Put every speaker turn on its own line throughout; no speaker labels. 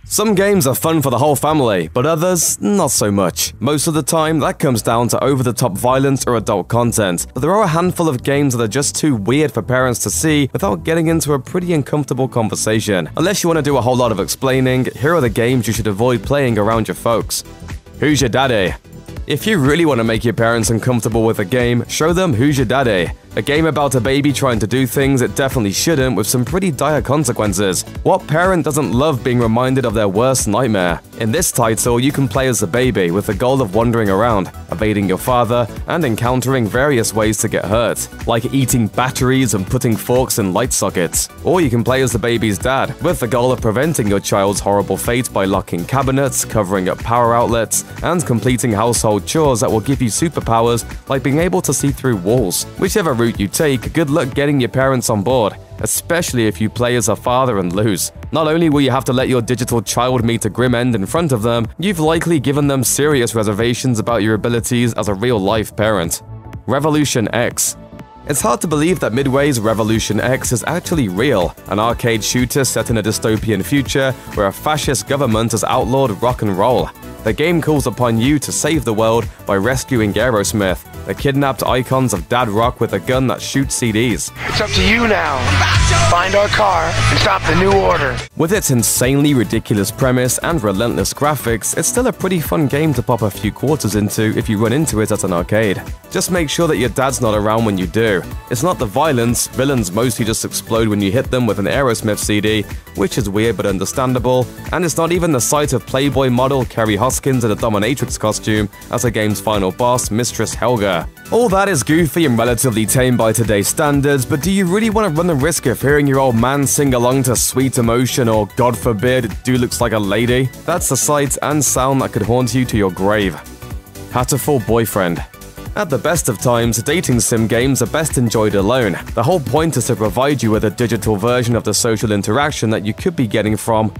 Some games are fun for the whole family, but others, not so much. Most of the time, that comes down to over-the-top violence or adult content, but there are a handful of games that are just too weird for parents to see without getting into a pretty uncomfortable conversation. Unless you want to do a whole lot of explaining, here are the games you should avoid playing around your folks. Who's Your Daddy? If you really want to make your parents uncomfortable with a game, show them Who's Your Daddy? A game about a baby trying to do things it definitely shouldn't with some pretty dire consequences. What parent doesn't love being reminded of their worst nightmare? In this title, you can play as a baby with the goal of wandering around, evading your father, and encountering various ways to get hurt, like eating batteries and putting forks in light sockets. Or you can play as the baby's dad, with the goal of preventing your child's horrible fate by locking cabinets, covering up power outlets, and completing household chores that will give you superpowers like being able to see through walls. Whichever route you take, good luck getting your parents on board, especially if you play as a father and lose. Not only will you have to let your digital child meet a grim end in front of them, you've likely given them serious reservations about your abilities as a real-life parent. Revolution X. It's hard to believe that Midway's Revolution X is actually real, an arcade shooter set in a dystopian future where a fascist government has outlawed rock and roll. The game calls upon you to save the world by rescuing Aerosmith, the kidnapped icons of dad rock with a gun that shoots CDs.
It's up to you now. Find our car and stop the new order.
With its insanely ridiculous premise and relentless graphics, it's still a pretty fun game to pop a few quarters into if you run into it at an arcade. Just make sure that your dad's not around when you do. It's not the violence, villains mostly just explode when you hit them with an Aerosmith CD, which is weird but understandable, and it's not even the sight of Playboy model Kerry Hoskins in a dominatrix costume as the game's final boss, Mistress Helga. All that is goofy and relatively tame by today's standards, but do you really want to run the risk of hearing your old man sing along to Sweet Emotion or, God forbid, Do Looks Like a Lady? That's a sight and sound that could haunt you to your grave. Hatoful Boyfriend. At the best of times, dating sim games are best enjoyed alone. The whole point is to provide you with a digital version of the social interaction that you could be getting from,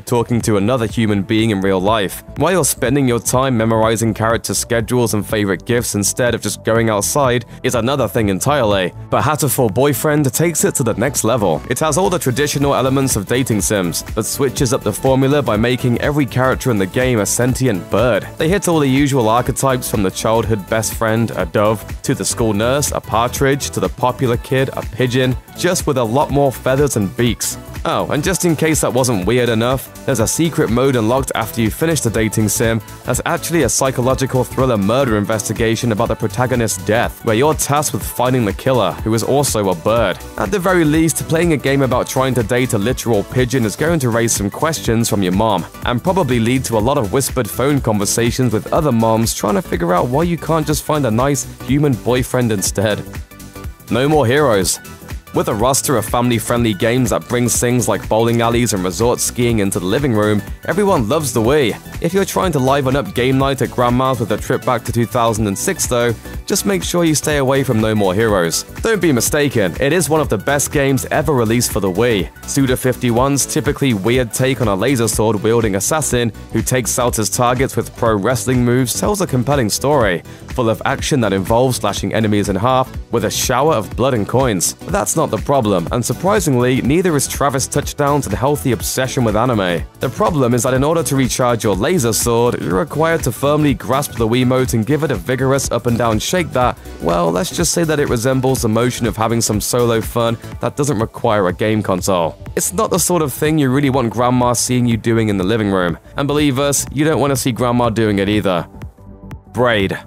talking to another human being in real life. While you're spending your time memorizing character schedules and favorite gifts instead of just going outside is another thing entirely. But Hatoful Boyfriend takes it to the next level. It has all the traditional elements of dating sims, but switches up the formula by making every character in the game a sentient bird. They hit all the usual archetypes from the childhood best friend, a dove, to the school nurse, a partridge, to the popular kid, a pigeon, just with a lot more feathers and beaks. Oh, and just in case that wasn't weird enough, there's a secret mode unlocked after you finish the dating sim that's actually a psychological thriller murder investigation about the protagonist's death, where you're tasked with finding the killer, who is also a bird. At the very least, playing a game about trying to date a literal pigeon is going to raise some questions from your mom, and probably lead to a lot of whispered phone conversations with other moms trying to figure out why you can't just find a nice human boyfriend instead. No More Heroes. With a roster of family-friendly games that brings things like bowling alleys and resort skiing into the living room, everyone loves the Wii. If you're trying to liven up game night at Grandma's with a trip back to 2006 though, just make sure you stay away from No More Heroes. Don't be mistaken, it is one of the best games ever released for the Wii. Suda51's typically weird take on a laser sword-wielding assassin who takes out his targets with pro wrestling moves tells a compelling story, full of action that involves slashing enemies in half with a shower of blood and coins. But that's not the problem, and surprisingly, neither is Travis Touchdown's unhealthy obsession with anime. The problem is that in order to recharge your laser sword, you're required to firmly grasp the Wiimote and give it a vigorous up and down shake that, well, let's just say that it resembles the motion of having some solo fun that doesn't require a game console. It's not the sort of thing you really want Grandma seeing you doing in the living room, and believe us, you don't want to see Grandma doing it either. Braid.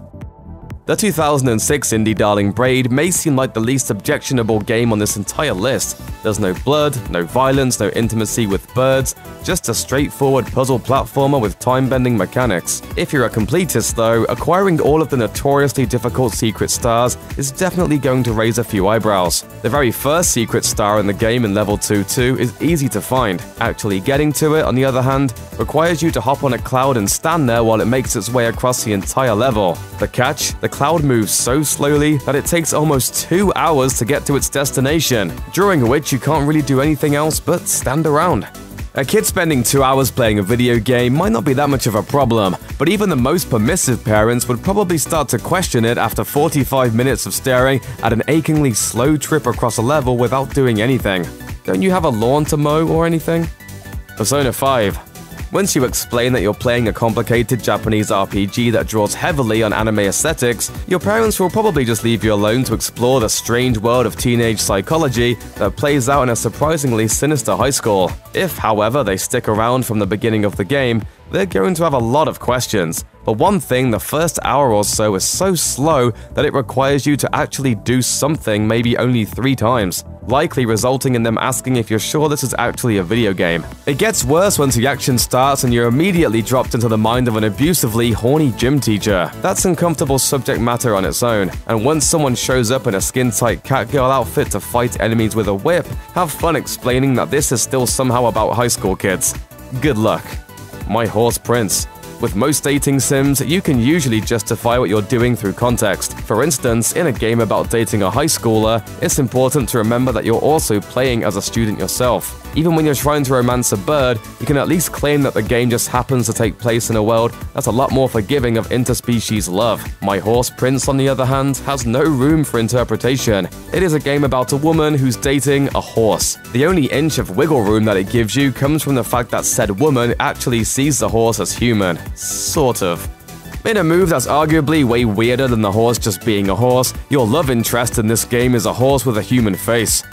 The 2006 indie darling Braid may seem like the least objectionable game on this entire list. There's no blood, no violence, no intimacy with birds, just a straightforward puzzle platformer with time-bending mechanics. If you're a completist though, acquiring all of the notoriously difficult secret stars is definitely going to raise a few eyebrows. The very first secret star in the game in level 2-2 is easy to find. Actually getting to it, on the other hand, requires you to hop on a cloud and stand there while it makes its way across the entire level. The catch? The cloud moves so slowly that it takes almost 2 hours to get to its destination, during which you can't really do anything else but stand around. A kid spending 2 hours playing a video game might not be that much of a problem, but even the most permissive parents would probably start to question it after 45 minutes of staring at an achingly slow trip across a level without doing anything. Don't you have a lawn to mow or anything? Persona 5. Once you explain that you're playing a complicated Japanese RPG that draws heavily on anime aesthetics, your parents will probably just leave you alone to explore the strange world of teenage psychology that plays out in a surprisingly sinister high school. If, however, they stick around from the beginning of the game, they're going to have a lot of questions. But one thing, the first hour or so is so slow that it requires you to actually do something maybe only 3 times, likely resulting in them asking if you're sure this is actually a video game. It gets worse once the action starts and you're immediately dropped into the mind of an abusively horny gym teacher. That's uncomfortable subject matter on its own, and once someone shows up in a skin-tight catgirl outfit to fight enemies with a whip, have fun explaining that this is still somehow about high school kids. Good luck. My Horse Prince. With most dating sims, you can usually justify what you're doing through context. For instance, in a game about dating a high schooler, it's important to remember that you're also playing as a student yourself. Even when you're trying to romance a bird, you can at least claim that the game just happens to take place in a world that's a lot more forgiving of interspecies love. My Horse Prince, on the other hand, has no room for interpretation. It is a game about a woman who's dating a horse. The only inch of wiggle room that it gives you comes from the fact that said woman actually sees the horse as human. Sort of. In a move that's arguably way weirder than the horse just being a horse, your love interest in this game is a horse with a human face.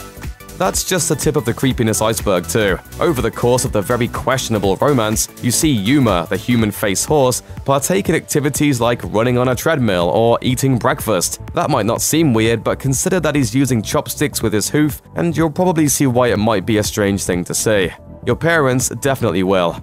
That's just the tip of the creepiness iceberg too. Over the course of the very questionable romance, you see Yuma, the human face horse, partake in activities like running on a treadmill or eating breakfast. That might not seem weird, but consider that he's using chopsticks with his hoof, and you'll probably see why it might be a strange thing to say. Your parents definitely will.